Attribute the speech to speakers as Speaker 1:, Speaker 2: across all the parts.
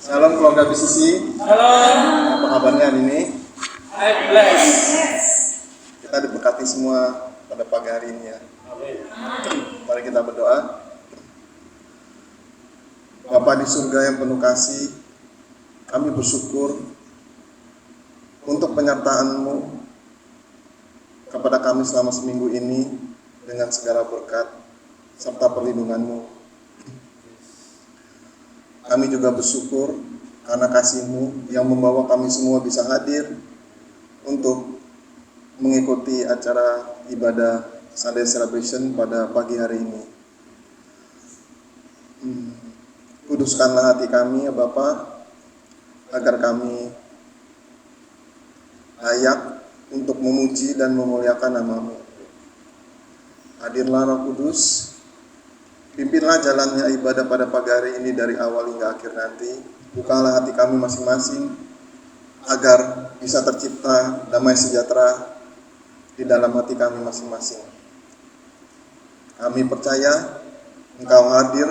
Speaker 1: Salam keluarga BCC.
Speaker 2: Shalom.
Speaker 1: Apa kabarnya hari ini?
Speaker 2: I'm blessed.
Speaker 1: Kita diberkati semua pada pagi hari ini ya.
Speaker 2: Amin.
Speaker 1: Mari kita berdoa. Bapa di surga yang penuh kasih, kami bersyukur untuk penyertaan-Mu kepada kami selama seminggu ini dengan segala berkat serta perlindungan-Mu. Kami juga bersyukur karena kasih-Mu yang membawa kami semua bisa hadir untuk mengikuti acara ibadah Sunday Celebration pada pagi hari ini. Kuduskanlah hati kami ya Bapa, agar kami layak untuk memuji dan memuliakan nama-Mu. Hadirlah Roh Kudus, pimpinlah jalannya ibadah pada pagi hari ini dari awal hingga akhir nanti. Bukalah hati kami masing-masing agar bisa tercipta damai sejahtera di dalam hati kami masing-masing. Kami percaya Engkau hadir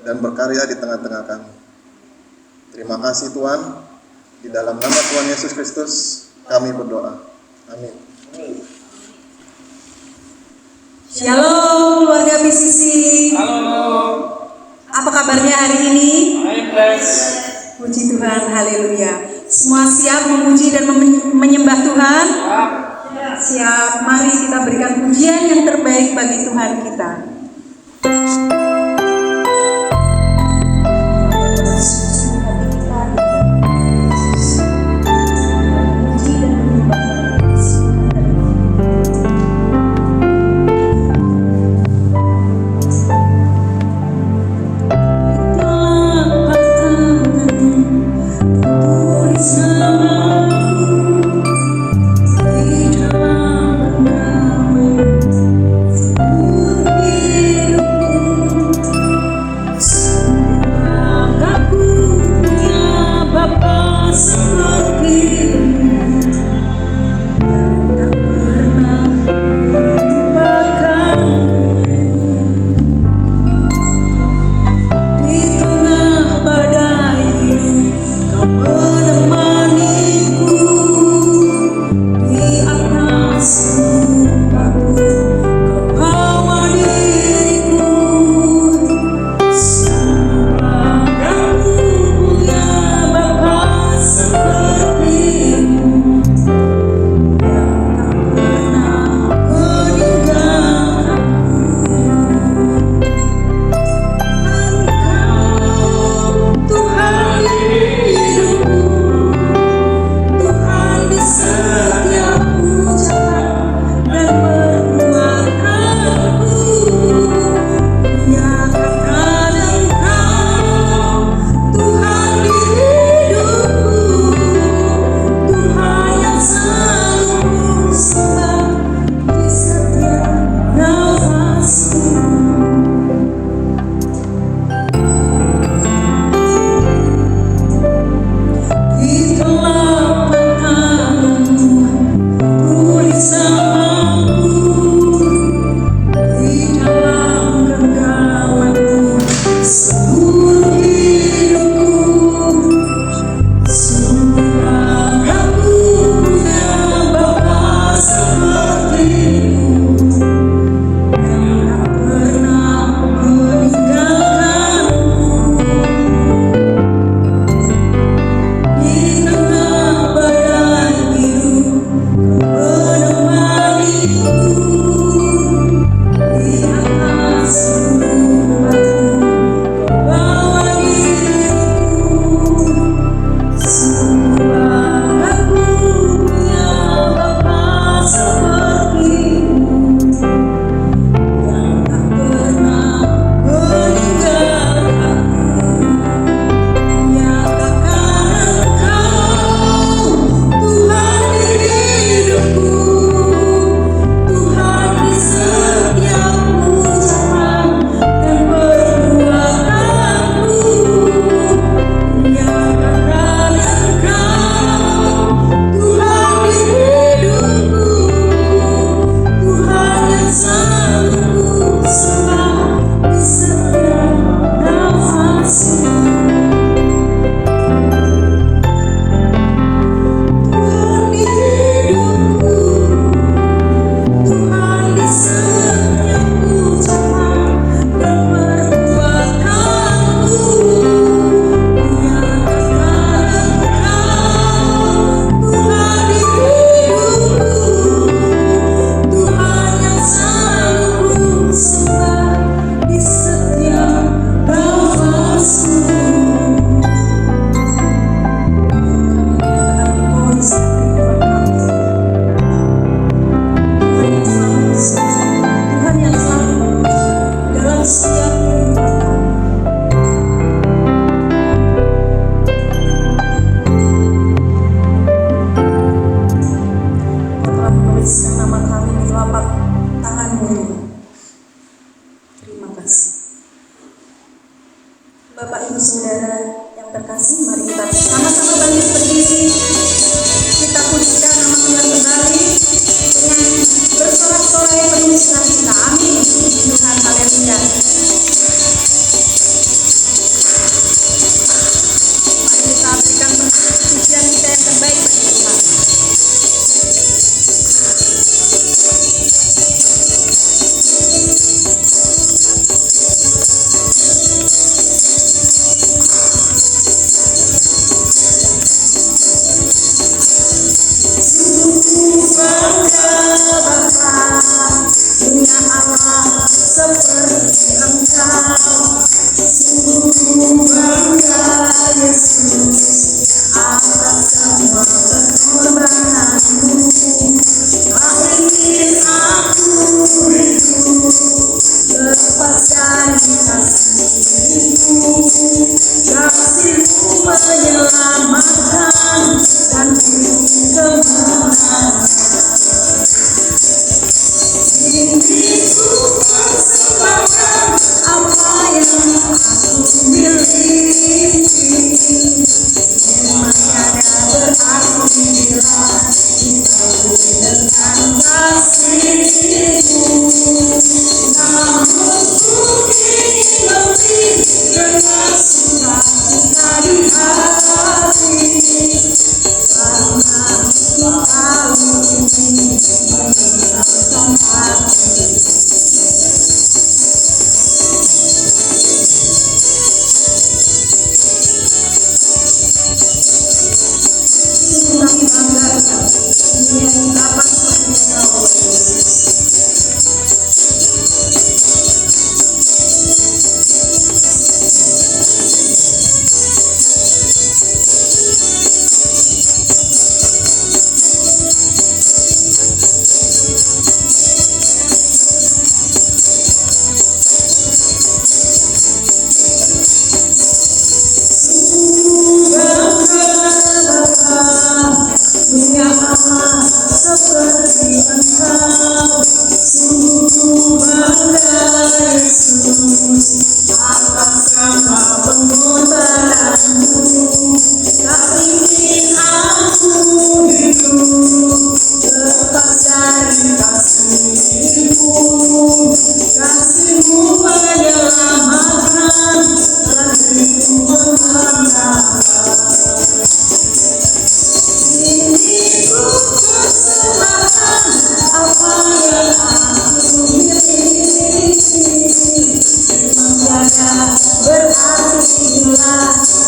Speaker 1: dan berkarya di tengah-tengah kami. Terima kasih Tuhan. Di dalam nama Tuhan Yesus Kristus kami berdoa. Amin.
Speaker 3: Shalom keluarga BCC.
Speaker 2: Halo.
Speaker 3: Apa kabarnya hari ini?
Speaker 2: I'm blessed.
Speaker 3: Puji Tuhan, haleluya. Semua siap memuji dan menyembah Tuhan? Siap, mari kita berikan pujian yang terbaik bagi Tuhan kita.
Speaker 4: Ku
Speaker 3: Terima kasih. Bapak Ibu Saudara yang terkasih, mari kita sama-sama bangkit berdiri. Kita pujikan nama Tuhan kembali dengan bersorak-sorai penuh sukacita. Amin. Puji Tuhan, haleluya. Mari kita berikan pujian kita yang terbaik bagi Tuhan. Punya Allah seperti Engkau, sungguh bangga Yesus atas semua pengorbananmu. Tak ingin aku hidup lepas dari kasih-Mu. Kasih-Mu menyelamatkan dan beri kemenangan. Inginku persembahkan apa yang aku miliki. Memang tiada berarti bila dibanding dengan kasih-Mu. Namun ku ingin memberi dengan sukacita di hati, karena ku tahu ini menyenangkan hati. Sungguh kami banggakan dunia yang dapat seperti Engkau, Yesus. Punya Allah seperti Engkau, sungguh bangga Yesus atas semua pengorbananmu. Tak ingin aku hidup lepas dari kasih-Mu. Kasih-Mu menyelamatkan dan beri kemenangan. Inginku persembahkan apa yang aku miliki. Memang tiada berarti bila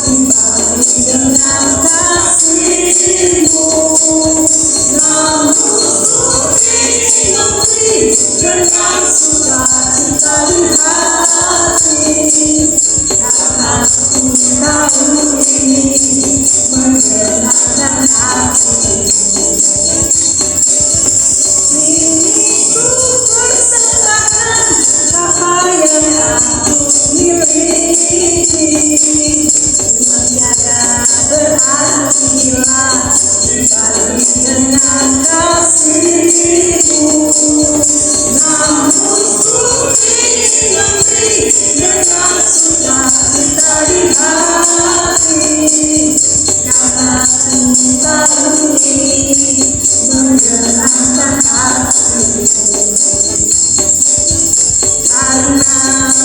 Speaker 3: dibanding dengan kasih-Mu. Namun ku ingin memberi dengan sukacita di hati, karena ku tahu ini menyenangkan hati. Inginku persembahkan apa yang aku miliki. Memang tiada berarti bila dibanding dengan kasih-Mu. Namun ku ingin memberi dengan sukacita di hati, karena ku tahu ini menyenangkan hati. Karena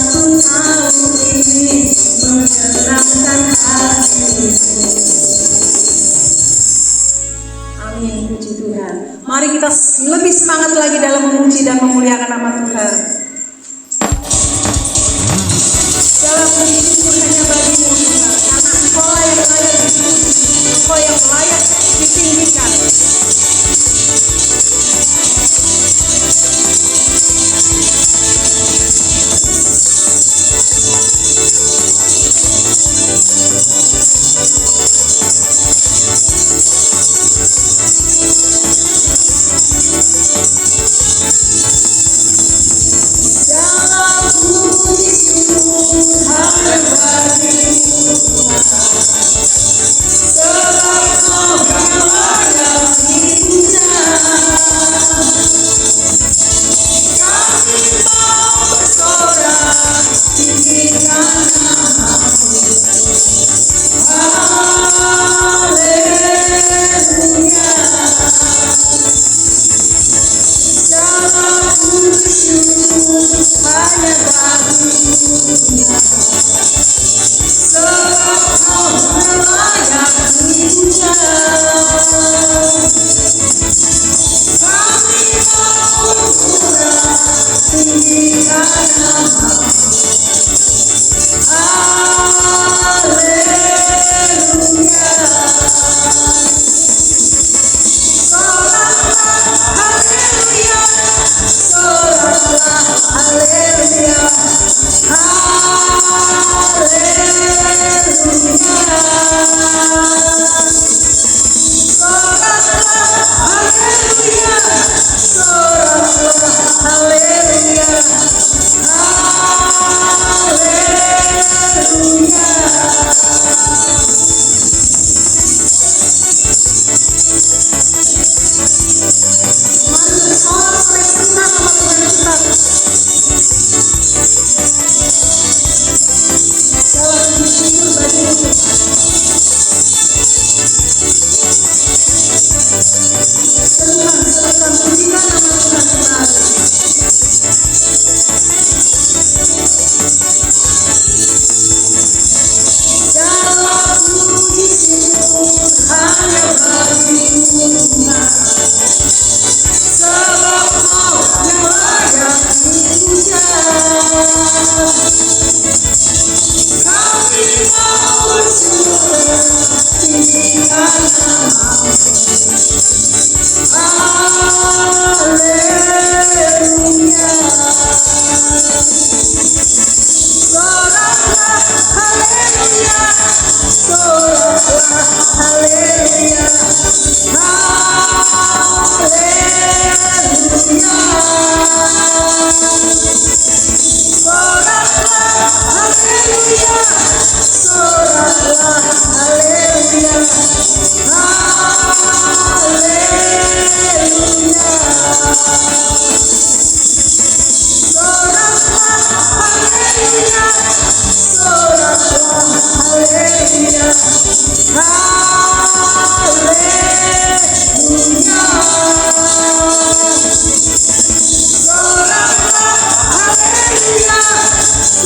Speaker 3: ku tahu ini menyenangkan hati. Amin, puji Tuhan. Mari kita lebih semangat lagi dalam memuji dan memuliakan nama Tuhan. Dalam puji syukur hanya bagi-Mu Tuhan, karena Engkau yang layak dipuji, Engkau yang layak ditinggikan. Dalam puji syukur hanya bagi-Mu Tuhan, sebab Kau yang layak dipuja. Kami mau bersorak hanya bagimu. Sebab layak puja. Kami mau tinggikan nama-Mu. Haleluya. Haleluya. Soraklah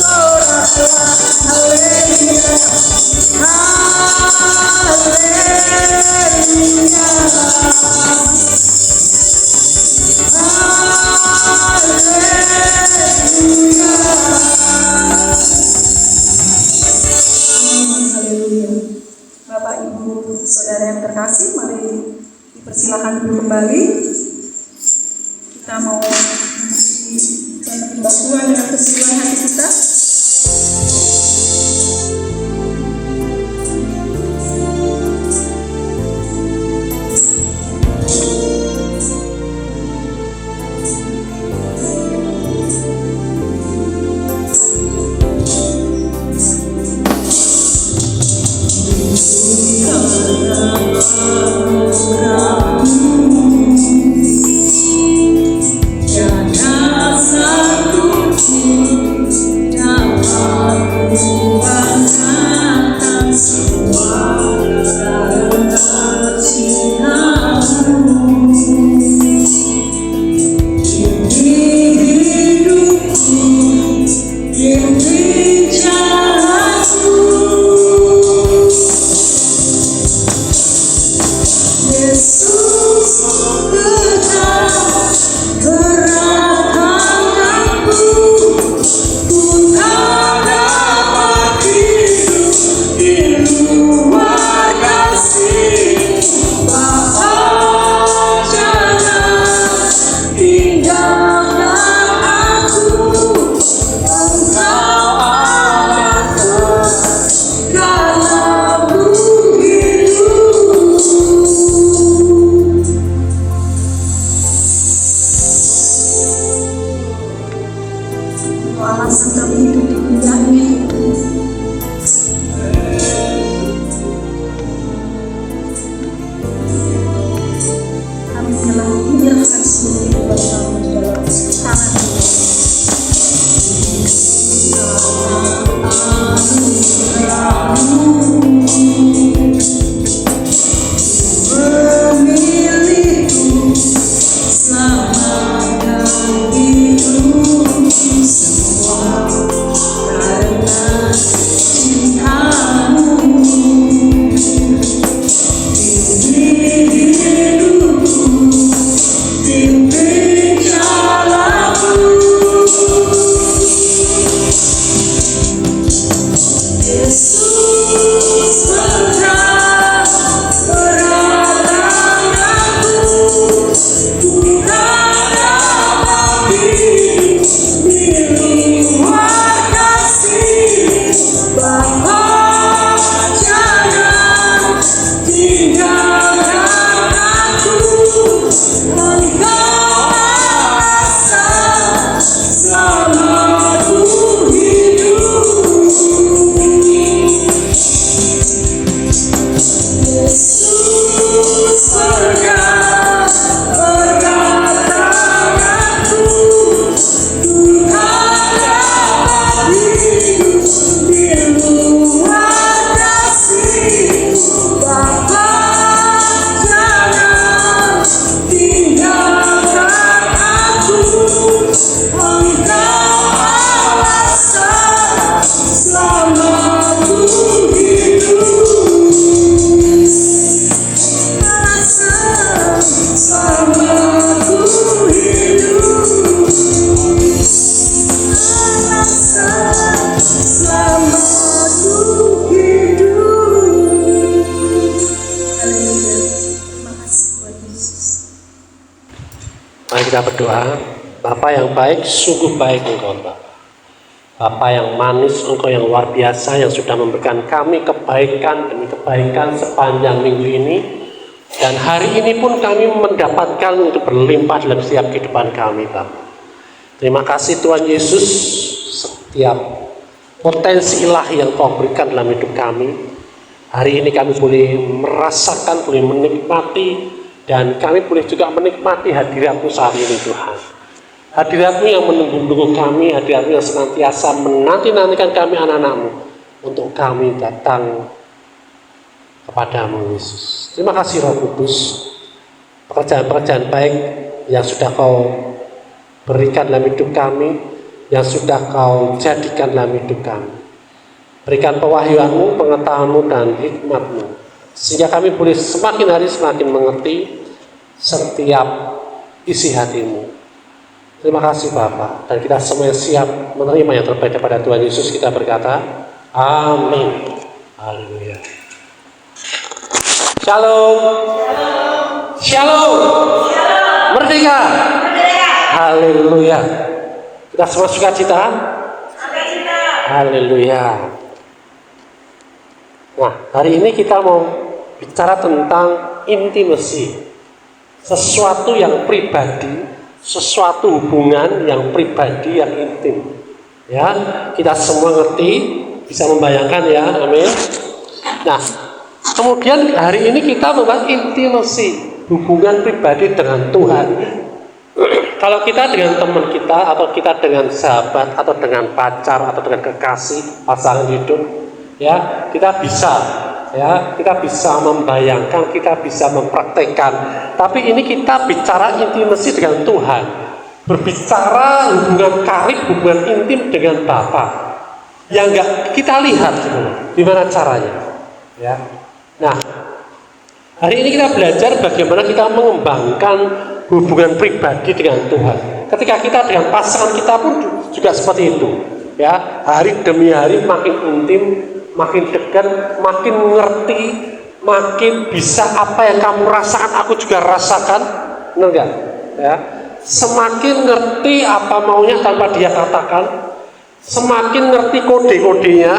Speaker 3: haleluya. Bapak, Ibu, Saudara yang terkasih, mari dipersilakan duduk kembali. Kita mau menyembah Tuhan dengan keseluruhan hati kita. Semua
Speaker 4: kita berdoa. Bapa yang baik, sungguh baik Engkau Bapa. Bapa yang manis, Engkau yang luar biasa, yang sudah memberikan kami kebaikan demi kebaikan sepanjang minggu ini. Dan hari ini pun kami mendapatkan untuk berlimpah dalam setiap kehidupan kami Bapa. Terima kasih Tuhan Yesus, setiap potensi ilahi yang Kau berikan dalam hidup kami. Hari ini kami boleh merasakan, boleh menikmati, dan kami boleh juga menikmati hadirat-Mu saat ini Tuhan. Hadirat-Mu yang menunggu-nunggu kami, hadirat-Mu yang senantiasa menanti-nantikan kami anak-anak-Mu untuk kami datang kepada-Mu Yesus. Terima kasih Roh Kudus, pekerjaan-pekerjaan baik yang sudah Kau berikan dalam hidup kami, yang sudah Kau jadikan dalam hidup kami. Berikan pewahyuan-Mu, pengetahuan-Mu, dan hikmat-Mu, sehingga kami boleh semakin hari semakin mengerti setiap isi hati-Mu. Terima kasih Bapa, dan kita semua siap menerima yang terbaik daripada Tuhan Yesus. Kita berkata, amin. Haleluya. Shalom. Shalom. Merdeka. Haleluya. Kita semua sukacita. Haleluya. Nah, hari ini kita mau bicara tentang intimacy. Sesuatu yang pribadi, sesuatu hubungan yang pribadi, yang intim. Ya, kita semua ngerti, bisa membayangkan ya, amin. Nah, kemudian hari ini kita membahas intimacy, hubungan pribadi dengan Tuhan. Kalau kita dengan teman kita, atau kita dengan sahabat, atau dengan pacar, atau dengan kekasih, pasangan hidup, ya, kita bisa membayangkan, kita bisa mempraktekkan. Tapi ini kita bicara intimasi dengan Tuhan, berbicara hubungan karib, hubungan intim dengan Bapa, yang enggak kita lihat gitu. Gimana caranya, ya. Nah, hari ini kita belajar bagaimana kita mengembangkan hubungan pribadi dengan Tuhan. Ketika kita dengan pasangan kita pun juga seperti itu, ya. Hari demi hari makin intim, makin dekat, makin mengerti, makin bisa apa yang kamu rasakan, aku juga rasakan, benar nggak? Ya, semakin ngerti apa maunya tanpa dia katakan, semakin ngerti kode-kodenya,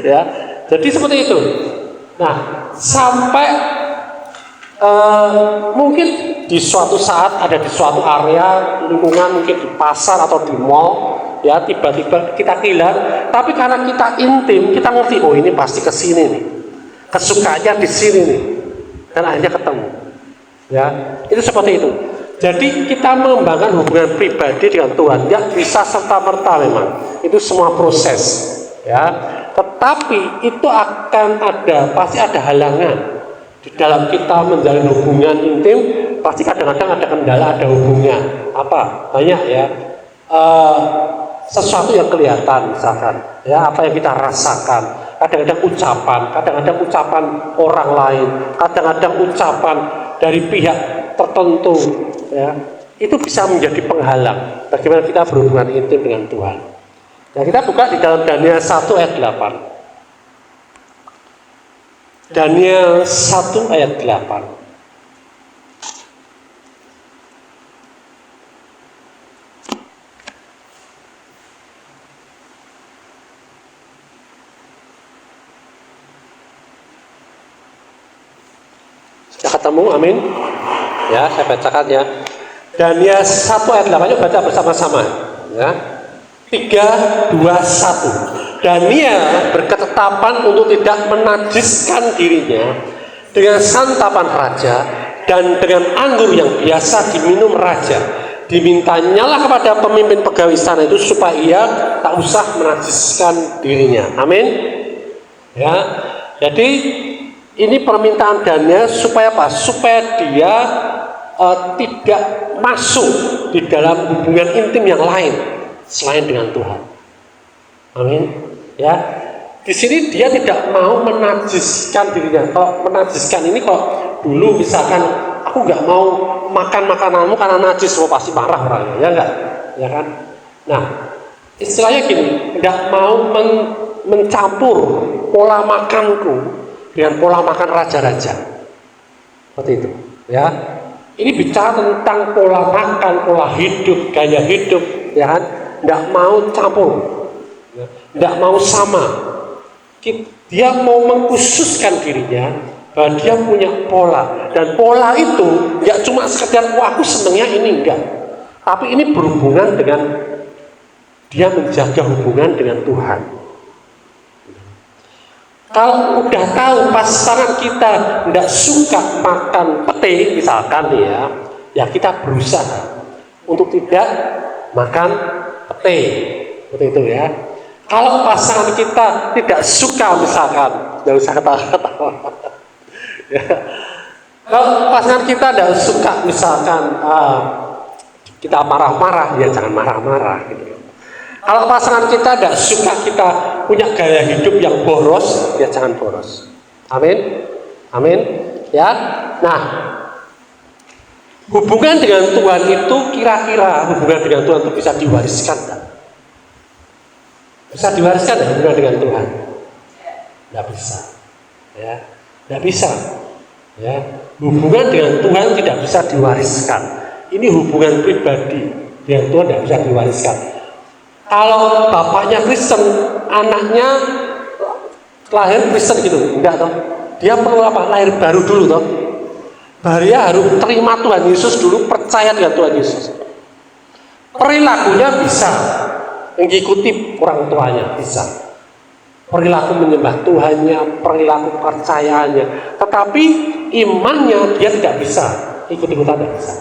Speaker 4: ya. Jadi seperti itu. Nah, sampai mungkin di suatu saat ada di suatu area lingkungan, mungkin di pasar atau di mall. Ya, tiba-tiba kita kilat, tapi karena kita intim, kita ngerti, oh ini pasti ke sini nih, kesukaannya di sini nih, dan akhirnya ketemu. Ya, itu seperti itu. Jadi kita mengembangkan hubungan pribadi dengan Tuhan, nggak bisa serta-merta memang, itu semua proses. Ya, tetapi itu akan ada, pasti ada halangan di dalam kita menjalin hubungan intim. Pasti kadang-kadang ada kendala, ada hubungan apa banyak ya. Sesuatu yang kelihatan misalkan, ya, apa yang kita rasakan, kadang-kadang ucapan orang lain, kadang-kadang ucapan dari pihak tertentu, ya, itu bisa menjadi penghalang bagaimana kita berhubungan intim dengan Tuhan. Nah, kita buka di dalam Daniel 1 ayat 8. Daniel 1 ayat 8. Sudah ketemu, amin. Ya, saya bacakan ya. Daniel 1 ayat 8, yuk baca bersama-sama. Ya. 3, 2, 1. Daniel berketetapan untuk tidak menajiskan dirinya dengan santapan raja dan dengan anggur yang biasa diminum raja. Dimintanyalah kepada pemimpin pegawai istana itu supaya ia tak usah menajiskan dirinya. Amin. Ya. Jadi ini permintaan Daniel supaya apa? Supaya dia tidak masuk di dalam hubungan intim yang lain selain dengan Tuhan. Amin. Ya. Di sini dia tidak mau menajiskan dirinya. Kalau menajiskan ini, kok dulu misalkan aku nggak mau makan makananmu karena najis, pasti marah orangnya, ya enggak? Ya kan? Nah, istilahnya gini, nggak mau mencampur pola makanku dengan pola makan raja-raja, seperti itu, ya. Ini bicara tentang pola makan, pola hidup, gaya hidup, ya kan? Tidak mau campur, tidak mau sama. Dia mau mengkhususkan dirinya bahwa dia punya pola, dan pola itu tidak cuma sekedar wah aku senangnya ini, enggak. Tapi ini berhubungan dengan dia menjaga hubungan dengan Tuhan. Kalau udah tahu pasangan kita tidak suka makan pete misalkan ya kita berusaha untuk tidak makan pete, seperti itu ya. Kalau pasangan kita tidak suka misalkan, tidak usah ketawa-ketawa. Ya. Kalau pasangan kita tidak suka misalkan kita marah-marah, ya jangan marah-marah gitu. Kalau pasangan kita tidak suka kita punya gaya hidup yang boros, ya jangan boros. Amin, amin. Ya, nah hubungan dengan Tuhan itu kira-kira hubungan dengan Tuhan itu bisa diwariskan, kan? Bisa diwariskan ya, hubungan dengan Tuhan? Tidak bisa, ya, tidak bisa. Ya, hubungan dengan Tuhan tidak bisa diwariskan. Ini hubungan pribadi dengan Tuhan tidak bisa diwariskan. Kalau bapaknya Kristen, anaknya lahir Kristen gitu, enggak toh? Dia perlu apa? Lahir baru dulu toh. Dia harus terima Tuhan Yesus dulu, percaya dengan Tuhan Yesus. Perilakunya bisa mengikuti orang tuanya, bisa. Perilaku menyembah Tuhannya, perilaku percayaannya, tetapi imannya dia tidak bisa ikut-ikutan, tidak bisa.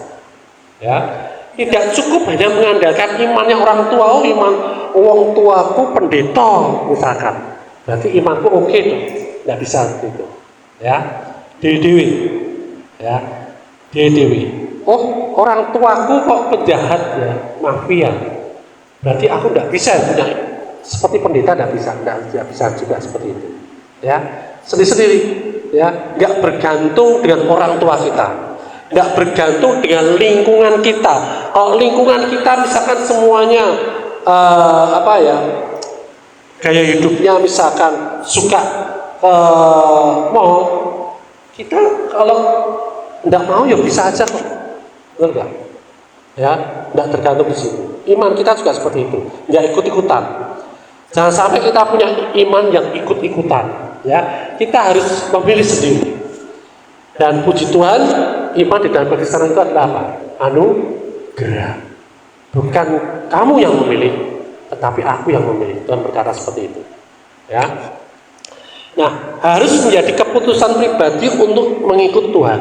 Speaker 4: Ya. Tidak cukup hanya mengandalkan imannya orang tua. Oh, iman orang tuaku pendeta misalkan, berarti imanku oke tuh. Tidak bisa gitu. Ya, dewi, ya, dewi. Oh, orang tuaku kok penjahat ya, mafia. Berarti aku tidak bisa punya seperti pendeta, tidak bisa juga seperti itu. Ya, sendiri-sendiri. Ya, nggak bergantung dengan orang tua kita. Tidak bergantung dengan lingkungan kita. Kalau lingkungan kita misalkan semuanya gaya hidupnya misalkan suka mau, kita kalau tidak mau ya bisa aja kok, benar nggak? Ya, tidak tergantung di sini. Iman kita juga seperti itu, nggak ikut-ikutan. Jangan sampai kita punya iman yang ikut-ikutan. Ya, kita harus memilih sendiri. Dan puji Tuhan, iman di dalam kekristenan itu adalah apa? Anugerah. Bukan kamu yang memilih, tetapi aku yang memilih. Tuhan berkata seperti itu. Ya. Nah, harus menjadi keputusan pribadi untuk mengikut Tuhan.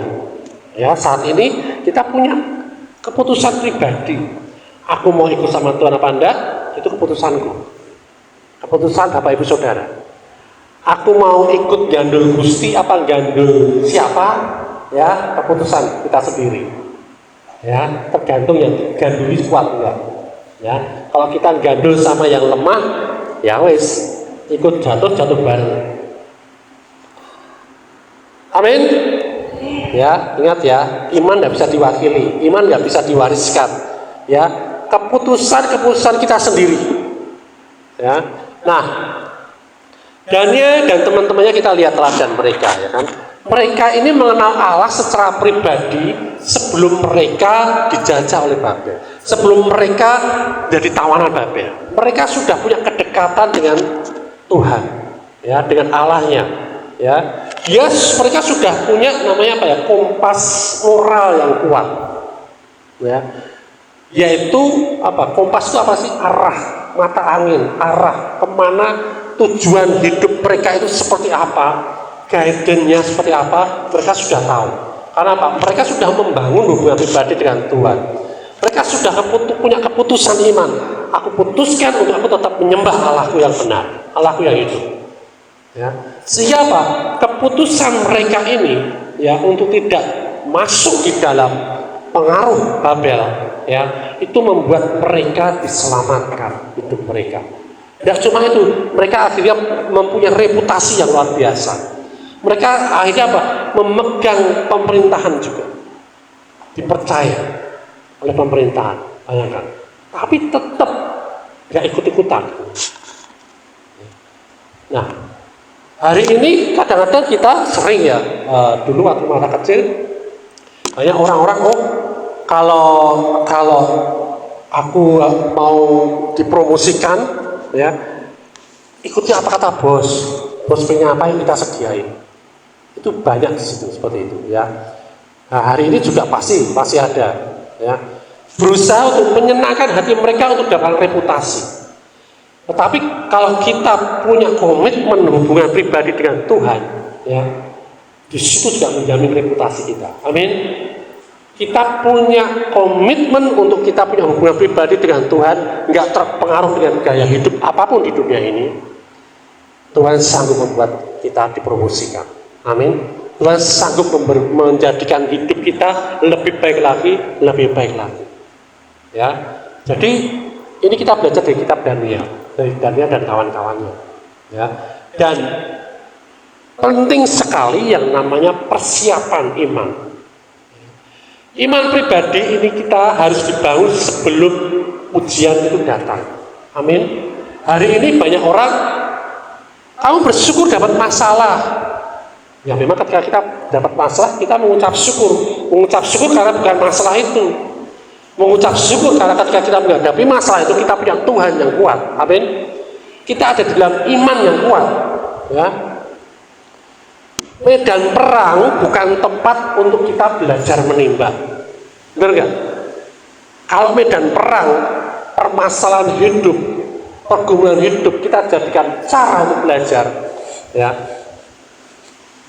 Speaker 4: Ya, saat ini kita punya keputusan pribadi. Aku mau ikut sama Tuhan apa enggak? Itu keputusanku. Keputusan Bapak Ibu Saudara. Aku mau ikut gandul Gusti apa gandul siapa? Ya, keputusan kita sendiri. Ya, tergantung yang ganduli kuat enggak. Ya, kalau kita gandul sama yang lemah, ya wes ikut jatuh bareng. Amin. Ya, ingat ya, iman tidak bisa diwakili, iman nggak bisa diwariskan. Ya, keputusan kita sendiri. Ya, nah. Daniel dan teman-temannya kita lihat teladan mereka, ya kan? Mereka ini mengenal Allah secara pribadi sebelum mereka dijajah oleh Babel, sebelum mereka jadi tawanan Babel. Mereka sudah punya kedekatan dengan Tuhan, ya, dengan Allahnya, ya. Mereka sudah punya namanya apa ya? Kompas moral yang kuat, ya. Yaitu apa? Kompas itu apa sih? Arah mata angin, arah kemana tujuan hidup mereka itu seperti apa, guidance-nya seperti apa, mereka sudah tahu. Karena apa? Mereka sudah membangun hubungan pribadi dengan Tuhan. Mereka sudah punya keputusan iman. Aku putuskan untuk aku tetap menyembah Allahku yang benar, Allahku yang hidup. Ya. Sehingga apa? Keputusan mereka ini ya untuk tidak masuk di dalam pengaruh Babel, ya, itu membuat mereka diselamatkan hidup mereka. Tidak cuma itu, mereka akhirnya mempunyai reputasi yang luar biasa. Mereka akhirnya apa? Memegang pemerintahan juga, dipercaya oleh pemerintahan, bayangkan. Tapi tetap gak ikut-ikutan. Nah, hari ini kadang-kadang kita sering ya, dulu waktu masa kecil, Banyak orang-orang, oh kalau aku mau dipromosikan, ya ikuti apa kata bos punya apa yang kita sediain. Itu banyak di situ seperti itu, ya. Nah, hari ini juga pasti masih ada, ya. Berusaha untuk menyenangkan hati mereka untuk dapat reputasi. Tetapi kalau kita punya komitmen hubungan pribadi dengan Tuhan, ya, di situ juga menjamin reputasi kita. Amin. Kita punya komitmen untuk kita punya hubungan pribadi dengan Tuhan, nggak terpengaruh dengan gaya hidup apapun di dunia ini. Tuhan sanggup membuat kita dipromosikan. Amin. Tuhan sanggup menjadikan hidup kita lebih baik lagi, lebih baik lagi. Ya, jadi ini kita belajar dari kitab Daniel, dan kawan-kawannya. Ya, dan penting sekali yang namanya persiapan iman. Iman pribadi ini kita harus dibangun sebelum ujian itu datang. Amin. Hari ini banyak orang, kamu bersyukur dapat masalah. Ya memang ketika kita dapat masalah, kita mengucap syukur. Mengucap syukur karena bukan masalah itu. Mengucap syukur karena ketika kita menghadapi masalah itu kita punya Tuhan yang kuat. Amin. Kita ada di dalam iman yang kuat. Ya. Medan perang bukan tempat untuk kita belajar menembak. Benar nggak? Kalau medan perang, permasalahan hidup, pergumulan hidup, kita jadikan cara untuk belajar. Ya.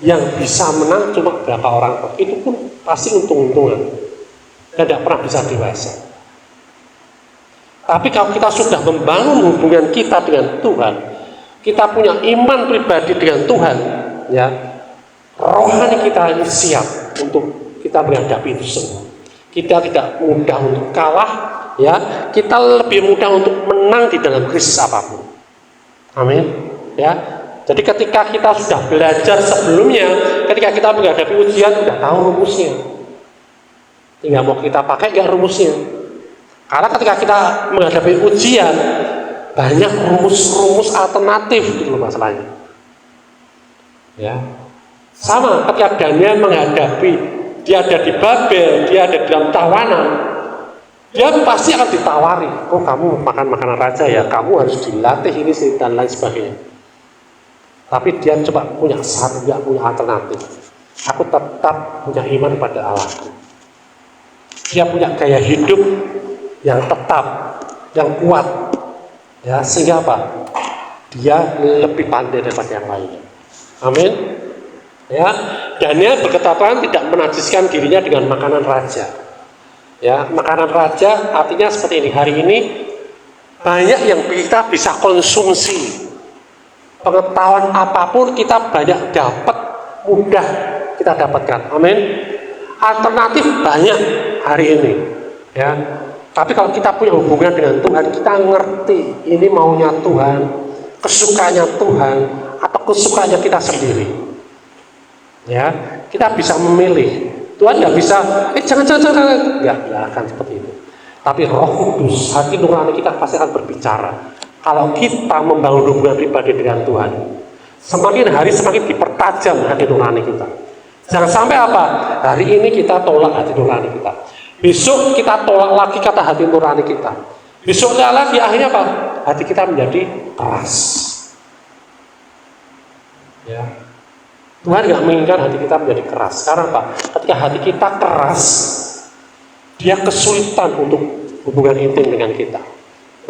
Speaker 4: Yang bisa menang cuma berapa orang. Itu pun pasti untung-untungan. Dan tidak pernah bisa dewasa. Tapi kalau kita sudah membangun hubungan kita dengan Tuhan, kita punya iman pribadi dengan Tuhan, ya, rohani kita ini siap untuk kita menghadapi itu semua. Kita tidak mudah untuk kalah, ya, kita lebih mudah untuk menang di dalam krisis apapun. Amin. Ya. Jadi ketika kita sudah belajar sebelumnya, ketika kita menghadapi ujian sudah tahu rumusnya. Tinggal mau kita pakai nggak rumusnya. Karena ketika kita menghadapi ujian, banyak rumus-rumus alternatif itu masalahnya. Ya, sama ketika Daniel menghadapi, dia ada di Babel, dia ada di dalam tawanan, dia pasti akan ditawari, oh kamu makan makanan raja ya, kamu harus dilatih ini dan lain sebagainya. Tapi dia coba punya satu, dia punya alternatif. Aku tetap punya iman pada Allah. Dia punya gaya hidup yang tetap, yang kuat, ya, sehingga apa? Dia lebih pandai daripada yang lainnya. Amin. Ya, Daniel berketetapan tidak menajiskan dirinya dengan makanan raja. Ya, makanan raja artinya seperti ini. Hari ini banyak yang kita bisa konsumsi. Pengetahuan apapun kita banyak dapat, mudah kita dapatkan. Amin. Alternatif banyak hari ini, ya. Tapi kalau kita punya hubungan dengan Tuhan, kita ngerti ini maunya Tuhan, kesukaannya Tuhan, atau kesukaannya kita sendiri. Ya, kita bisa memilih. Tuhan nggak bisa, jangan, nggak akan seperti itu. Tapi Roh Kudus, hati nurani kita pasti akan berbicara. Kalau kita membangun hubungan pribadi dengan Tuhan, semakin hari semakin dipertajam hati nurani kita. Jangan sampai apa? Hari ini kita tolak hati nurani kita. Besok kita tolak lagi kata hati nurani kita. Besoknya lagi akhirnya apa? Hati kita menjadi keras. Ya. Tuhan nggak menginginkan hati kita menjadi keras. Karena apa? Ketika hati kita keras, dia kesulitan untuk hubungan intim dengan kita,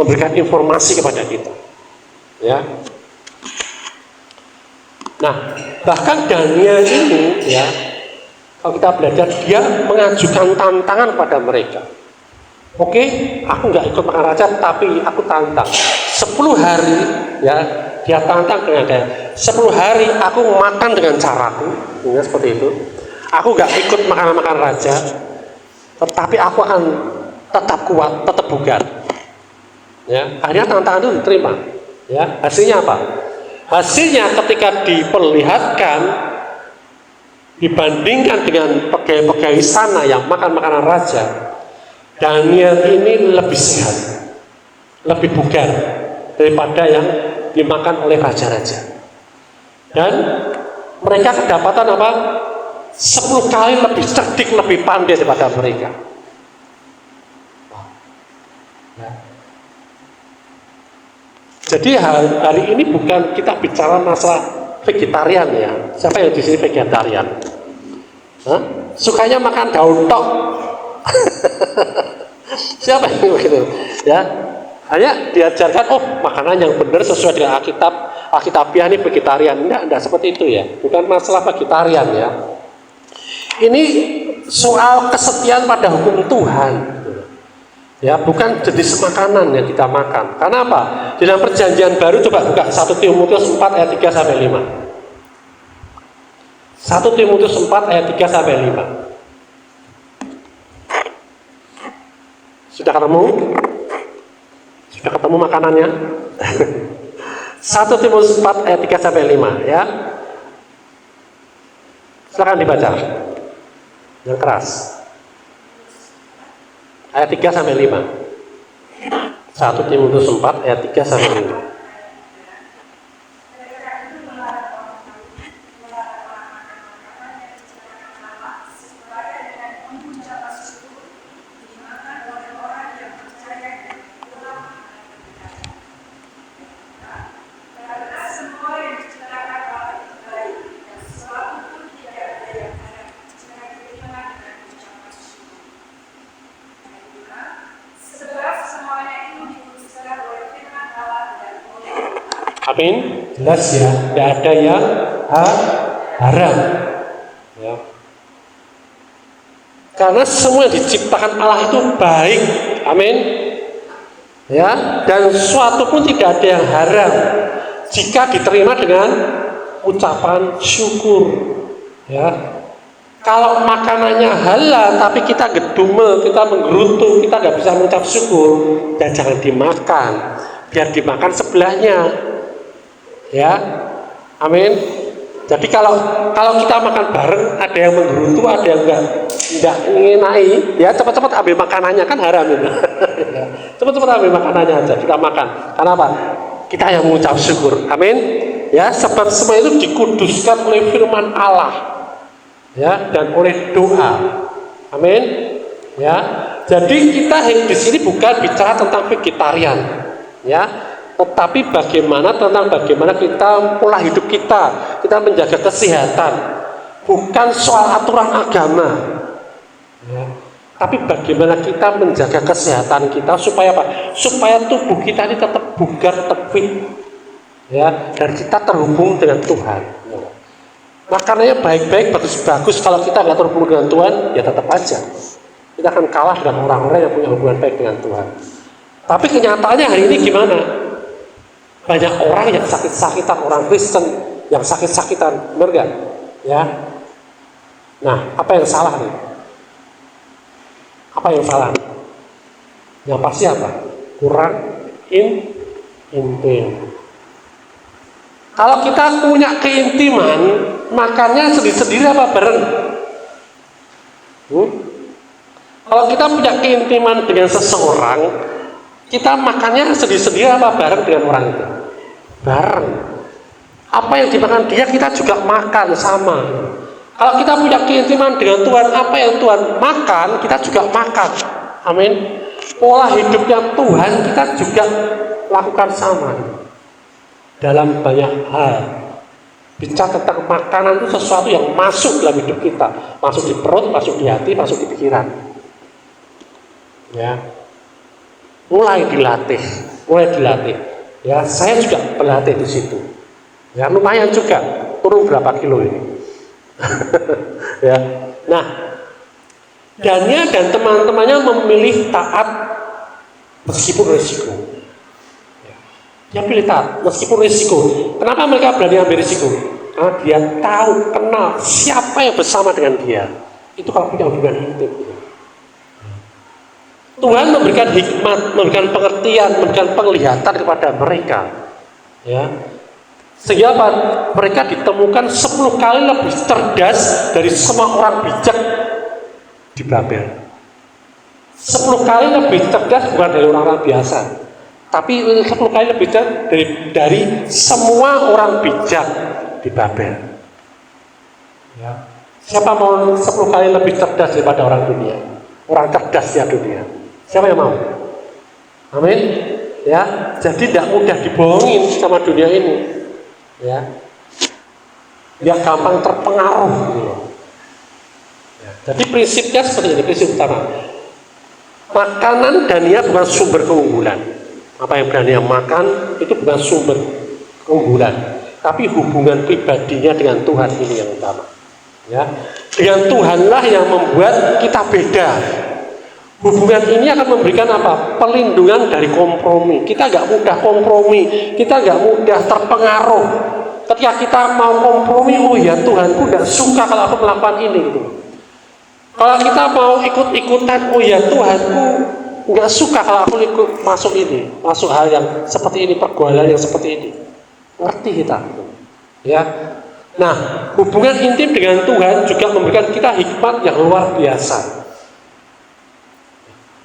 Speaker 4: memberikan informasi kepada kita. Ya. Nah, bahkan Daniel ini, ya, kalau kita belajar, dia mengajukan tantangan pada mereka. Oke, aku nggak ikut makan raja, tapi aku tantang 10 hari, ya, dia tantang dengan dia. 10 hari aku makan dengan caraku, ya, seperti itu. Aku nggak ikut makan raja, tetapi aku akan tetap kuat, tetap bugar. Ya, akhirnya tantangan itu diterima. Ya, hasilnya apa? Hasilnya ketika diperlihatkan, dibandingkan dengan pegawai-pegawai sana yang makan makanan raja, Daniel ini lebih sehat, lebih bugar daripada yang dimakan oleh raja-raja. Dan mereka kedapatan apa? 10 kali lebih cerdik, lebih pandai daripada mereka. Ya. Jadi hari ini bukan kita bicara masalah vegetarian ya. Siapa yang di sini vegetarian? Hah? Sukanya makan daun tok. Siapa yang begitu? Ya, hanya diajarkan makanan yang benar sesuai dengan Alkitabiah ini vegetarian. Enggak seperti itu ya. Bukan masalah vegetarian ya. Ini soal kesetiaan pada hukum Tuhan. Ya, bukan jenis makanan yang kita makan. Karena apa? Di dalam perjanjian baru coba buka 1 Timotius 4 ayat 3 sampai 5. 1 Timotius 4 ayat 3 sampai 5. Sudah ketemu? Sudah ketemu makanannya? 1 Timotius 4 ayat 3 sampai 5 ya. Silakan dibaca. Yang keras. Ayat 3 sampai 5. 1 Timotius 4 ayat 3 sampai 5. Amin. Jelas ya, tidak ada yang haram. Ya. Karena semua yang diciptakan Allah itu baik. Amin. Ya, dan suatu pun tidak ada yang haram jika diterima dengan ucapan syukur. Ya. Kalau makanannya halal tapi kita gedumel, kita menggerutu, kita nggak bisa mengucap syukur, dan jangan dimakan. Biar dimakan sebelahnya. Ya, amin. Jadi kalau kita makan bareng, ada yang menggerutu, ada yang enggak ngenai, ya cepat-cepat ambil makanannya, kan haram itu. Cepat-cepat ambil makanannya aja, kita makan. Karena apa? Kita yang mengucap syukur, amin. Ya, sebab semua itu dikuduskan oleh firman Allah, ya, dan oleh doa, amin. Ya, jadi kita di sini bukan bicara tentang vegetarian, ya. Tetapi bagaimana kita pola hidup kita menjaga kesehatan, bukan soal aturan agama, ya. Tapi bagaimana kita menjaga kesehatan kita supaya apa? Supaya tubuh kita ini tetap bugar, tetap fit, ya, dan kita terhubung dengan Tuhan. Makanannya baik-baik, bagus-bagus. Kalau kita nggak terhubung dengan Tuhan, ya tetap aja kita akan kalah dengan orang-orang yang punya hubungan baik dengan Tuhan. Tapi kenyataannya hari ini gimana? Banyak orang yang sakit-sakitan, orang Kristen yang sakit-sakitan, benar gak? Ya. Nah, apa yang salah nih? Apa yang salah? Yang pasti apa? Kurang intim. Kalau kita punya keintiman, makannya sendiri-sendiri apa bareng? Kalau kita punya keintiman dengan seseorang, kita makannya sendiri-sendiri apa bareng dengan orang itu? Bareng. Apa yang dimakan dia, kita juga makan sama. Kalau kita punya keintiman dengan Tuhan, apa yang Tuhan makan, kita juga makan. Amin. Pola hidupnya Tuhan kita juga lakukan sama. Dalam banyak hal. Bicara tentang makanan itu sesuatu yang masuk dalam hidup kita. Masuk di perut, masuk di hati, masuk di pikiran. Ya. Mulai dilatih. Ya, saya juga berlatih di situ. Ya, lumayan juga. Turun berapa kilo ini. Ya. Nah, Dania dan teman-temannya memilih taat meskipun risiko. Dia pilih taat meskipun risiko. Kenapa mereka berani ambil risiko? Karena dia tahu, kenal siapa yang bersama dengan dia. Itu kalau punya hubungan intim. Tuhan memberikan hikmat, memberikan pengertian, memberikan penglihatan kepada mereka, ya, sehingga mereka ditemukan 10 kali lebih cerdas dari semua orang bijak di Babel. 10 kali lebih cerdas bukan dari orang-orang biasa, tapi 10 kali lebih cerdas dari semua orang bijak di Babel. Ya. Siapa mau 10 kali lebih cerdas daripada orang dunia? Orang cerdas ya dunia. Siapa yang mau? Amin. Ya, jadi tidak mudah dibohongin sama dunia ini. Ya, dia gampang terpengaruh. Gitu. Ya, jadi prinsipnya seperti ini, prinsip utama. Makanan Dania bukan sumber keunggulan. Apa yang Dania makan itu bukan sumber keunggulan, tapi hubungan pribadinya dengan Tuhan ini yang utama. Ya, dengan Tuhanlah yang membuat kita beda. Hubungan ini akan memberikan apa? Perlindungan dari kompromi. Kita nggak mudah kompromi, kita nggak mudah terpengaruh. Ketika kita mau kompromi, oh ya Tuhanku nggak suka kalau aku melakukan ini gitu. Kalau kita mau ikut-ikutan, oh ya Tuhanku nggak suka kalau aku ikut masuk ini, masuk hal yang seperti ini, pergaulan yang seperti ini. Ngerti kita, ya. Nah, hubungan intim dengan Tuhan juga memberikan kita hikmat yang luar biasa.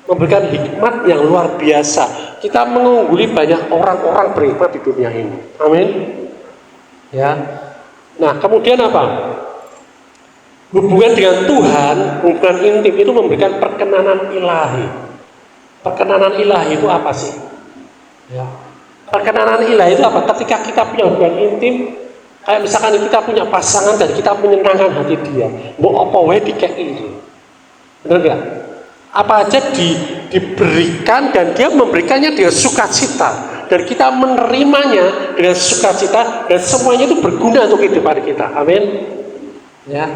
Speaker 4: Memberikan hikmat yang luar biasa. Kita mengungguli banyak orang-orang berhikmat di dunia ini. Amin. Ya. Nah, kemudian apa? Hubungan dengan Tuhan, hubungan intim itu memberikan perkenanan ilahi. Perkenanan ilahi itu apa sih? Ya. Perkenanan ilahi itu apa? Ketika kita punya hubungan intim, kayak misalkan kita punya pasangan dan kita menyenangkan hati dia, mau apa wae dikei. Benar nggak? Apa aja diberikan dan dia memberikannya dengan sukacita dan kita menerimanya dengan sukacita dan semuanya itu berguna untuk kehidupan kita. Amin. Ya.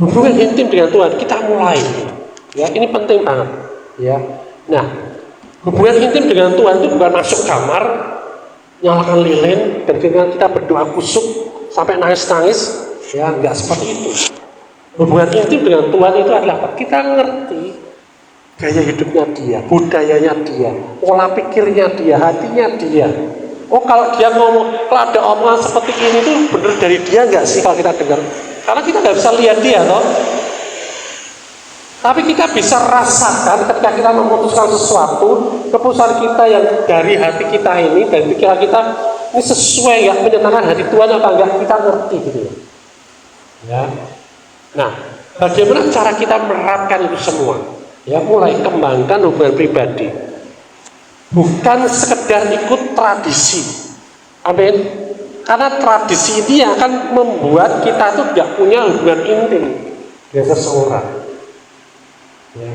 Speaker 4: Hubungan intim dengan Tuhan kita mulai. Ya, ini penting banget. Ya. Nah, hubungan intim dengan Tuhan itu bukan masuk kamar, nyalakan lilin dan kita berdoa kusuk sampai nangis-nangis. Ya, enggak seperti itu. Hubungan intim dengan Tuhan itu adalah apa? Kita ngerti gaya hidupnya dia, budayanya dia, pola pikirnya dia, hatinya dia. Oh, kalau dia ngomong, kalau ada omongan seperti ini tuh benar dari dia nggak sih kalau kita dengar? Karena kita nggak bisa lihat dia, toh. Tapi kita bisa rasakan ketika kita memutuskan sesuatu, keputusan kita yang dari hati kita ini, dari pikiran kita ini sesuai nggak menyenangkan hati Tuhan apa enggak, kita ngerti gitu. Ya. Nah, bagaimana cara kita menerapkan itu semua? Ya, mulai kembangkan hubungan pribadi. Bukan sekedar ikut tradisi. Amin. Karena tradisi ini akan membuat kita itu tidak punya hubungan intim dengan seseorang. Ya.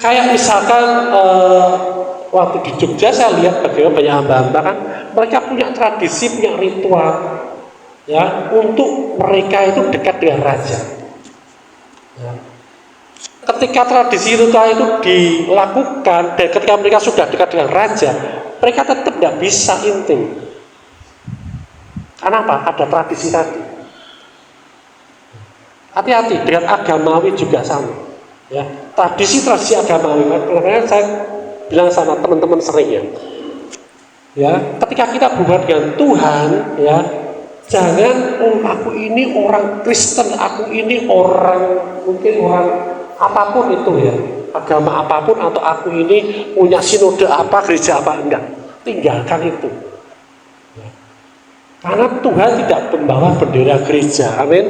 Speaker 4: Kayak misalkan waktu di Jogja saya lihat bagaimana banyak hamba-hamba kan, mereka punya tradisi, punya ritual, ya, untuk mereka itu dekat dengan raja. Ya. Ketika tradisi ritual itu dilakukan dan ketika mereka sudah dekat dengan raja, mereka tetap tidak bisa intim. Karena apa? Ada tradisi tadi. Hati-hati dengan agamawi juga sama. Ya, tradisi agamawi. Makanya saya bilang sama teman-teman sering ya, ketika kita berhubungan dengan Tuhan, ya, jangan aku ini orang Kristen, aku ini mungkin orang apapun itu ya, agama apapun, atau aku ini punya sinode apa, gereja apa, enggak. Tinggalkan itu. Ya. Karena Tuhan tidak membawa bendera gereja, amin.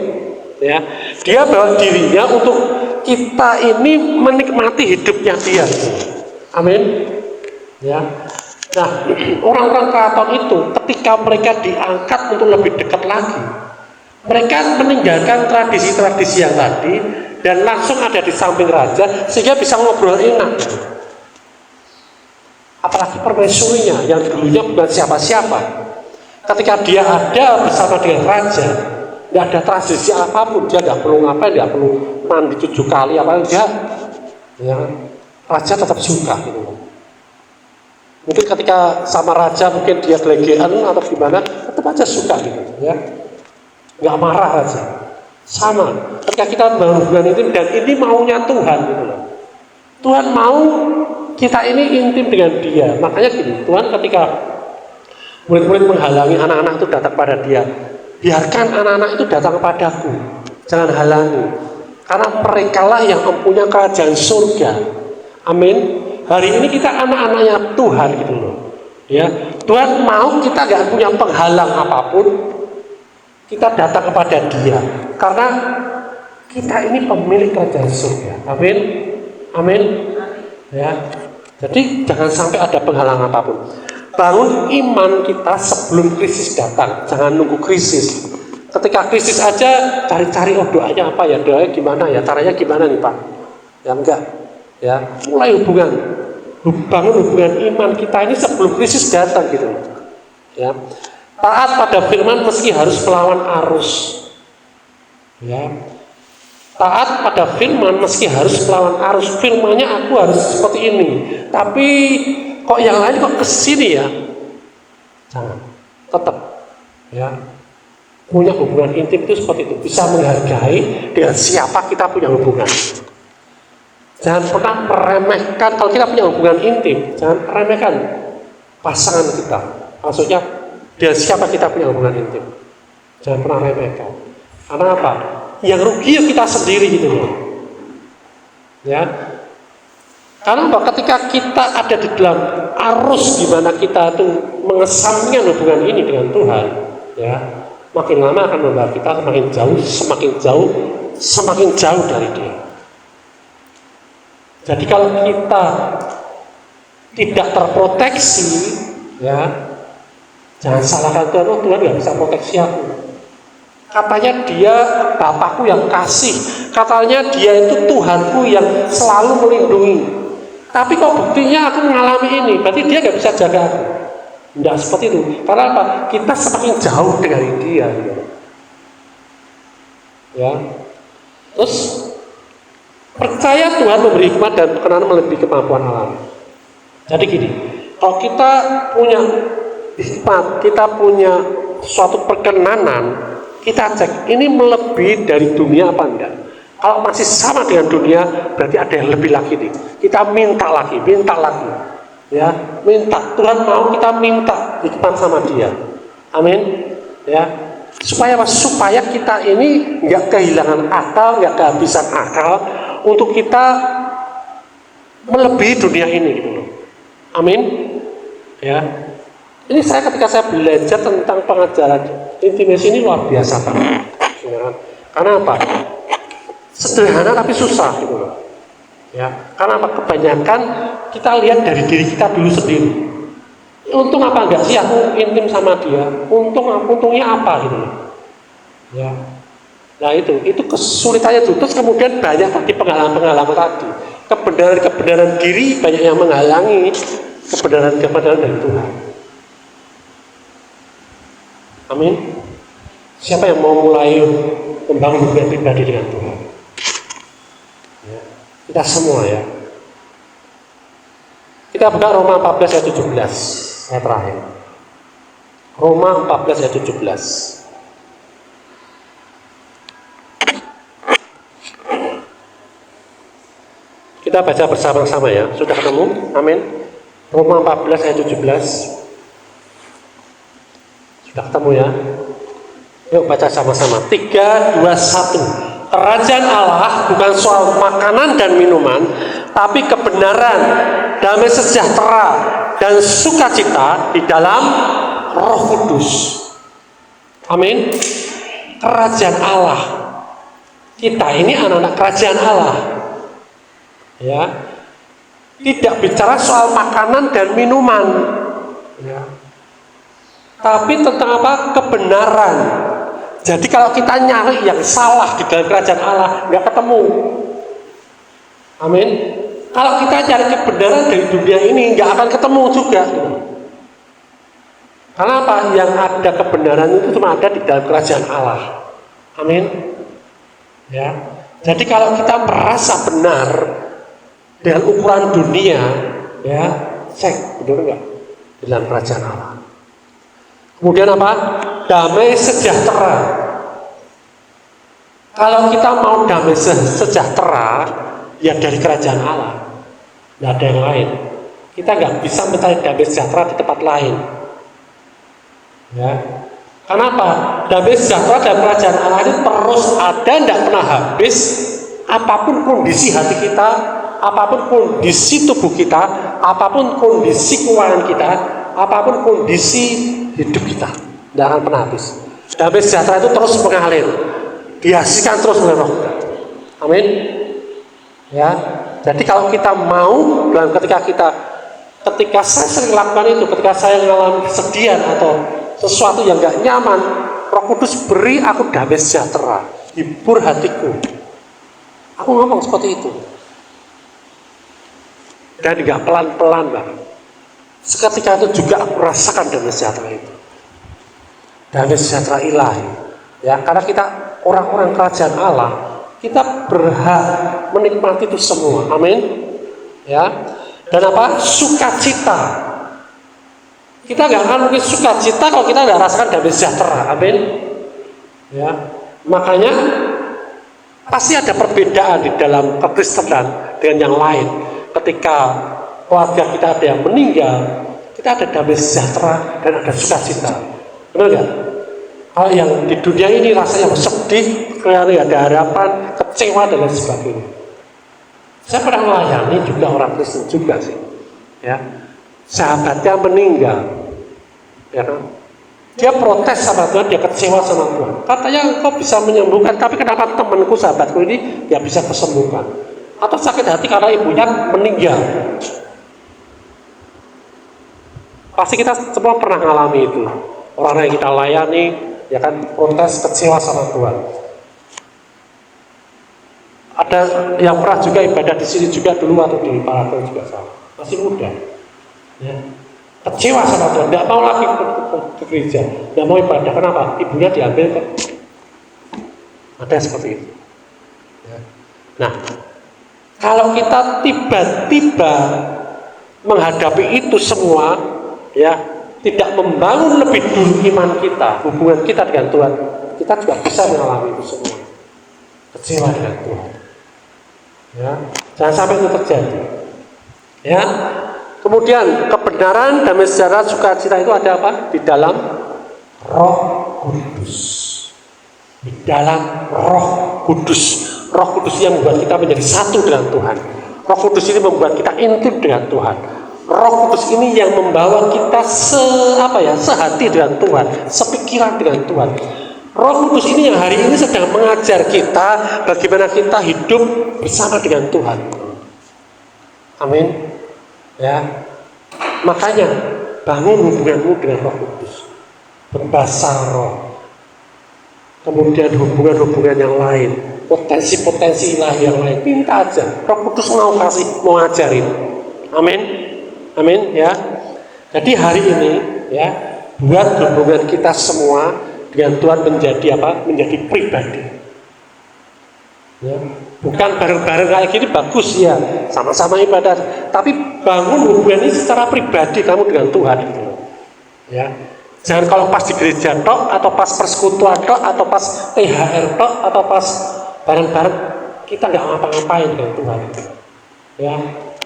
Speaker 4: Ya, dia bawa dirinya untuk kita ini menikmati hidupnya dia, amin. Ya. Nah, orang-orang keraton itu ketika mereka diangkat untuk lebih dekat lagi, mereka meninggalkan tradisi-tradisi yang tadi dan langsung ada di samping raja sehingga bisa ngobrol enak. Apalagi permaisurinya yang dulunya bukan siapa-siapa, ketika dia ada bersama dengan raja, tidak ada tradisi apapun, dia tidak perlu ngapain, tidak perlu mandi 7 kali apa enggak, ya, raja tetap suka gitu. Mungkin ketika sama raja mungkin dia gelegean atau gimana, tetap aja suka gitu, ya, nggak marah raja. Sama ketika kita berhubungan intim dan ini maunya Tuhan gitu loh. Tuhan mau kita ini intim dengan dia. Makanya gini, Tuhan ketika murid-murid menghalangi anak-anak itu datang pada dia, biarkan anak-anak itu datang kepadaku, jangan halangi, karena merekalah yang mempunyai kerajaan surga. Amin. Hari ini kita anak-anaknya Tuhan gitu loh. Ya, Tuhan mau kita gak punya penghalang apapun, kita datang kepada dia. Karena kita ini pemilik kerajaan surga. Amin. Amin. Ya. Jadi jangan sampai ada penghalang apapun. Bangun iman kita sebelum krisis datang. Jangan nunggu krisis. Ketika krisis aja cari-cari, oh doanya apa ya? Doanya gimana ya? Caranya gimana nih Pak? Ya enggak. Ya, mulai bangun hubungan iman kita ini sebelum krisis datang gitu. Ya. Taat pada firman meski harus melawan arus. Ya. Taat pada firman meski harus melawan arus. Firmannya aku harus seperti ini. Tapi kok yang lain kok kesini ya? Jangan. Tetap. Ya. Punya hubungan intim itu seperti itu. Bisa menghargai dengan siapa kita punya hubungan. Jangan pernah meremehkan. Kalau kita punya hubungan intim, jangan remehkan pasangan kita. Maksudnya dengan siapa kita punya hubungan intim. Jangan pernah remehkan. Karena apa? Yang rugi ya kita sendiri gitu loh. Ya. Karena apa? Ketika kita ada di dalam arus di mana kita tuh mengesampingkan hubungan ini dengan Tuhan, ya, makin lama akan membawa kita semakin jauh dari Dia. Jadi kalau kita tidak terproteksi, ya, jangan salahkan Tuhan. Oh, Tuhan nggak bisa proteksi aku. Katanya dia Bapakku yang kasih. Katanya dia itu Tuhanku yang selalu melindungi. Tapi kok buktinya aku mengalami ini. Berarti dia nggak bisa jaga aku. Tidak seperti itu. Karena apa? Kita semakin jauh dari dia. Ya. Terus percaya Tuhan memberi hikmat dan kebenaran melebihi kemampuan alam. Jadi gini, kalau kita punya hikmat, kita punya suatu perkenanan, kita cek ini melebihi dari dunia apa enggak. Kalau masih sama dengan dunia, berarti ada yang lebih lagi nih. Kita minta lagi. Ya, minta. Tuhan mau kita minta hikmat sama Dia. Amin. Ya. Supaya kita ini enggak kehilangan akal, enggak kehabisan akal untuk kita melebihi dunia ini gitu loh. Amin. Ya. Ini ketika saya belajar tentang pengajaran intimasi ini luar biasa Pak. Ya. Karena apa? Sederhana tapi susah gitu loh. Ya. Karena apa? Kebanyakan kita lihat dari diri kita dulu sendiri. Untung apa enggak sih aku intim sama dia? Untungnya apa gitu loh. Ya. Nah itu kesulitannya itu. Terus kemudian banyak tadi penghalang-penghalang tadi. Kebenaran diri banyak yang menghalangi kebenaran dari Tuhan. Amin. Siapa yang mau mulai membangun hubungan pribadi dengan Tuhan? Ya. Kita semua ya. Kita buka Roma 14 ayat 17 ayat terakhir. Roma 14 ayat 17. Kita baca bersama-sama ya. Sudah ketemu? Amin. Roma 14 ayat 17. Sudah ketemu ya? Yuk baca sama-sama. 3, 2, 1. Kerajaan Allah bukan soal makanan dan minuman, tapi kebenaran, damai sejahtera, dan sukacita di dalam Roh Kudus. Amin. Kerajaan Allah. Kita ini anak-anak kerajaan Allah. Ya. Tidak bicara soal makanan dan minuman. Ya. Tapi tentang apa? Kebenaran. Jadi kalau kita nyari yang salah di dalam kerajaan Allah, nggak ketemu. Amin. Kalau kita cari kebenaran dari dunia ini, nggak akan ketemu juga. Karena apa? Yang ada kebenaran itu cuma ada di dalam kerajaan Allah. Amin. Ya. Jadi kalau kita merasa benar dengan ukuran dunia, ya, cek benar nggak di dalam kerajaan Allah. Kemudian apa? Damai sejahtera. Kalau kita mau damai sejahtera, ya dari kerajaan Allah. Tidak ada yang lain. Kita nggak bisa mencari damai sejahtera di tempat lain. Ya. Kenapa? Damai sejahtera dan kerajaan Allah ini terus ada, tidak pernah habis. Apapun kondisi hati kita, apapun kondisi tubuh kita, apapun kondisi keuangan kita, apapun kondisi hidup kita, tidak akan pernah habis. Damai sejahtera itu terus mengalir dihasilkan terus oleh Roh kita. Amin. Ya, jadi kalau kita mau, dan ketika saya sering lakukan itu, ketika saya mengalami kesedihan atau sesuatu yang gak nyaman, Roh Kudus beri aku damai sejahtera, hibur hatiku. Aku ngomong seperti itu. Dan gak pelan-pelan, Bang. Seketika itu juga aku rasakan damai sejahtera itu. Damai sejahtera ilahi. Ya, karena kita orang-orang kerajaan Allah, kita berhak menikmati itu semua. Amin. Ya. Dan apa? Sukacita. Kita nggak akan mungkin sukacita kalau kita nggak rasakan damai sejahtera. Amin. Ya. Makanya pasti ada perbedaan di dalam kekristenan dengan yang lain. Ketika keluarga kita ada yang meninggal, kita ada damai sejahtera dan ada sukacita. Benar nggak? Kalau yang di dunia ini rasanya sedih, karena ada harapan, kecewa dan lain sebagainya. Saya pernah melayani juga orang Kristen juga sih, ya. Sahabatnya meninggal, ya kan? Dia protes sama Tuhan, dia kecewa sama Tuhan. Katanya engkau bisa menyembuhkan, tapi kenapa temanku, sahabatku ini tidak bisa kesembuhkan? Atau sakit hati karena ibunya meninggal. Pasti kita semua pernah mengalami itu. Orang yang kita layani, ya kan, protes, kecewa sama Tuhan. Ada yang pernah juga ibadah di sini juga dulu atau di Paragon juga sama, masih muda, ya. Kecewa sama Tuhan, tidak mau lagi ke gereja, tidak mau ibadah. Kenapa? Ibunya diambil kok. Ada seperti itu. Ya. Nah, kalau kita tiba-tiba menghadapi itu semua, ya, tidak membangun lebih dulu iman kita, hubungan kita dengan Tuhan, kita juga bisa mengalami itu semua. Kecewa dengan Tuhan. Ya, jangan sampai itu terjadi. Ya. Kemudian kebenaran, damai sejahtera, sukacita itu ada apa? Di dalam Roh Kudus. Di dalam Roh Kudus. Roh Kudus yang membuat kita menjadi satu dengan Tuhan. Roh Kudus ini membuat kita intim dengan Tuhan. Roh Kudus ini yang membawa kita sehati dengan Tuhan, sepikiran dengan Tuhan. Roh Kudus ini yang hari ini sedang mengajar kita bagaimana kita hidup bersama dengan Tuhan. Amin. Ya. Makanya bangun hubunganmu dengan Roh Kudus. Berbahasa roh. Kemudian hubungan-hubungan yang lain, potensi-potensi ilahi yang lain, minta aja. Roh Kudus mau ngajarin. Amin. Amin, ya. Jadi hari ini, ya, buat hubungan kita semua dengan Tuhan menjadi apa? Menjadi pribadi. Ya. Bukan bareng-bareng kayak gini bagus ya, sama-sama ibadah. Tapi bangun hubungan ini secara pribadi kamu dengan Tuhan. Gitu. Ya. Jangan kalau pas di gereja tok, atau pas persekutuan tok, atau pas THR tok, atau pas bareng-bareng kita nggak ngapa-ngapain dengan Tuhan. Ya.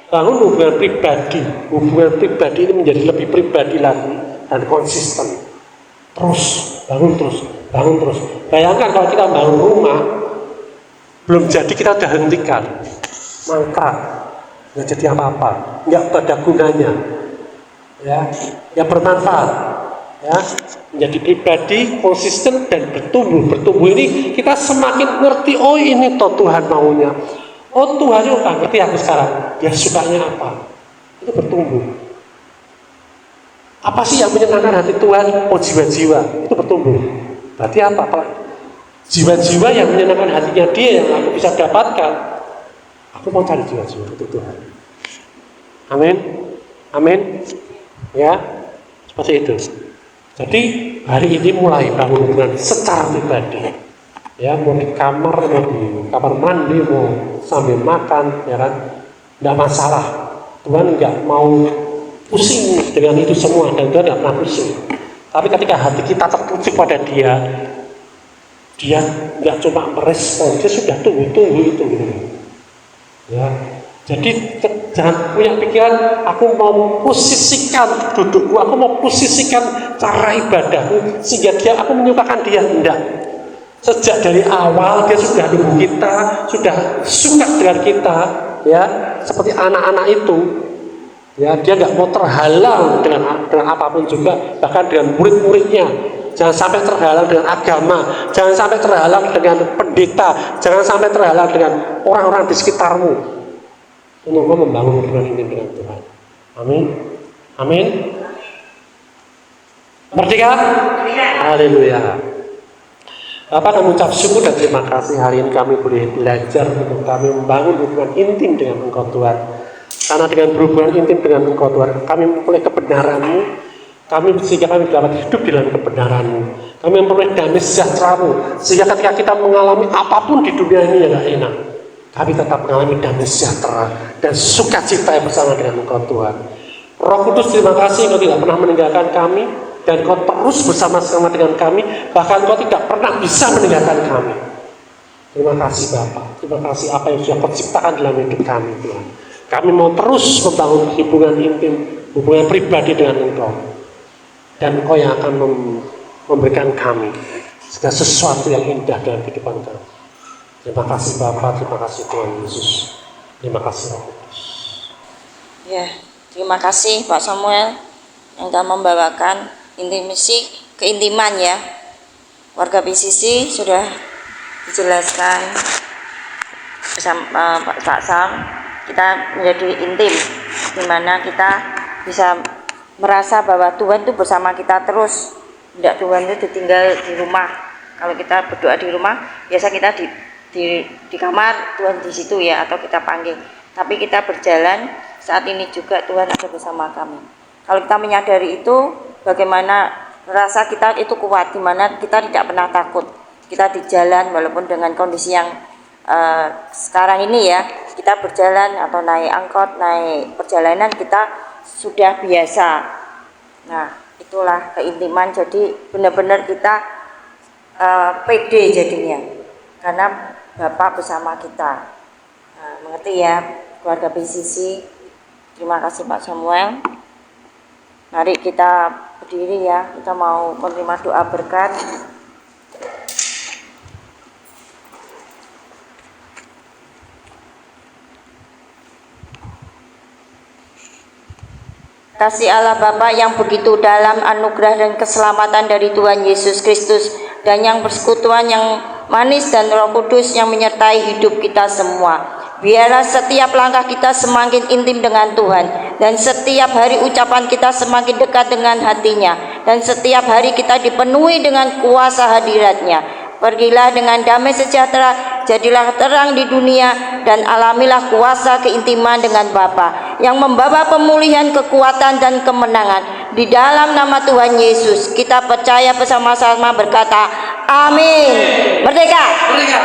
Speaker 4: Bangun hubungan pribadi. Hubungan pribadi ini menjadi lebih pribadi lagi dan konsisten. Terus, bangun terus. Bayangkan kalau kita bangun rumah, belum jadi kita udah hentikan, mangkrak, nggak jadi apa-apa, nggak pada gunanya, ya, yang bermanfaat, ya, menjadi pribadi konsisten dan bertumbuh ini kita semakin ngerti, oh ini toh Tuhan maunya, oh Tuhan itu ngerti aku sekarang, dia sukanya apa, itu bertumbuh. Apa sih yang menyenangkan hati Tuhan? Oh jiwa-jiwa, itu bertumbuh. Berarti apa? Jiwa-jiwa yang menyenangkan hatinya dia yang aku bisa dapatkan. Aku mau cari jiwa-jiwa itu Tuhan. Amin. Amin. Ya, seperti itu. Jadi hari ini mulai bangun hubungan secara pribadi. Ya, mau di kamar, mau di kamar mandi, mau sambil makan, ya kan? Tidak masalah. Tuhan nggak mau pusing dengan itu semua, dan Tuhan tidak pernah pusing. Tapi ketika hati kita tertuju pada Dia nggak cuma merespon, dia sudah tunggu itu gitu. Ya, jadi jangan punya pikiran aku mau posisikan dudukku, aku mau posisikan cara ibadahku sehingga aku menyukakan dia. Enggak. Sejak dari awal dia sudah nunggu kita, sudah suka dengan kita, ya, seperti anak-anak itu. Ya, dia nggak mau terhalang dengan apapun juga, bahkan dengan murid-muridnya. jangan sampai terhalang dengan agama, jangan sampai terhalang dengan pendeta, jangan sampai terhalang dengan orang-orang di sekitarmu untuk membangun hubungan intim dengan Tuhan. Amin. Amin. Merdeka? Haleluya. Bapak kami ucap syukur dan terima kasih hari ini kami boleh belajar untuk kami membangun hubungan intim dengan Engkau Tuhan. Karena dengan berhubungan intim dengan Engkau Tuhan, kami memperoleh kebenaran-Mu, sehingga kami dapat hidup dalam kebenaran-Mu. Kami memperoleh damai sejahtera-Mu, sehingga ketika kita mengalami apapun di dunia ini yang gak enak, kami tetap mengalami damai sejahtera dan sukacita yang bersama dengan Engkau Tuhan. Roh Kudus, terima kasih Engkau tidak pernah meninggalkan kami, dan Kau terus bersama-sama dengan kami, bahkan Kau tidak pernah bisa meninggalkan kami. Terima kasih Bapa, terima kasih apa yang sudah Kau ciptakan dalam hidup kami Tuhan. Kami mau terus membangun hubungan intim, hubungan pribadi dengan Engkau, dan Engkau yang akan memberikan kami segala sesuatu yang indah dalam kehidupan kami. Terima kasih Bapa, terima kasih Tuhan Yesus, terima kasih Roh Kudus.
Speaker 5: Ya, terima kasih Pak Samuel yang telah membawakan intimasi, keintiman ya. Warga PCC sudah dijelaskan bersama Pak Sam, kita menjadi intim, di mana kita bisa merasa bahwa Tuhan itu bersama kita terus. Tidak Tuhan itu ditinggal di rumah. Kalau kita berdoa di rumah, biasa kita di kamar, Tuhan di situ ya, atau kita panggil. Tapi kita berjalan, saat ini juga Tuhan ada bersama kami. Kalau kita menyadari itu, bagaimana rasa kita itu kuat, dimana kita tidak pernah takut. Kita di jalan, walaupun dengan kondisi yang sekarang ini ya, kita berjalan atau naik angkot, naik perjalanan, kita sudah biasa. Nah, itulah keintiman. Jadi benar-benar kita pede jadinya, karena Bapak bersama kita. Nah, mengerti ya keluarga PCC. Terima kasih Pak Samuel. Mari kita berdiri ya, kita mau menerima doa berkat. Kasih Allah Bapa yang begitu dalam, anugerah dan keselamatan dari Tuhan Yesus Kristus, dan yang persekutuan yang manis dan Roh Kudus yang menyertai hidup kita semua. Biarlah setiap langkah kita semakin intim dengan Tuhan, dan setiap hari ucapan kita semakin dekat dengan hatinya, dan setiap hari kita dipenuhi dengan kuasa hadirat-Nya. Pergilah dengan damai sejahtera, jadilah terang di dunia, dan alamilah kuasa keintiman dengan Bapa yang membawa pemulihan, kekuatan, dan kemenangan. Di dalam nama Tuhan Yesus, kita percaya bersama-sama berkata, Amin. Merdeka!
Speaker 2: Merdeka!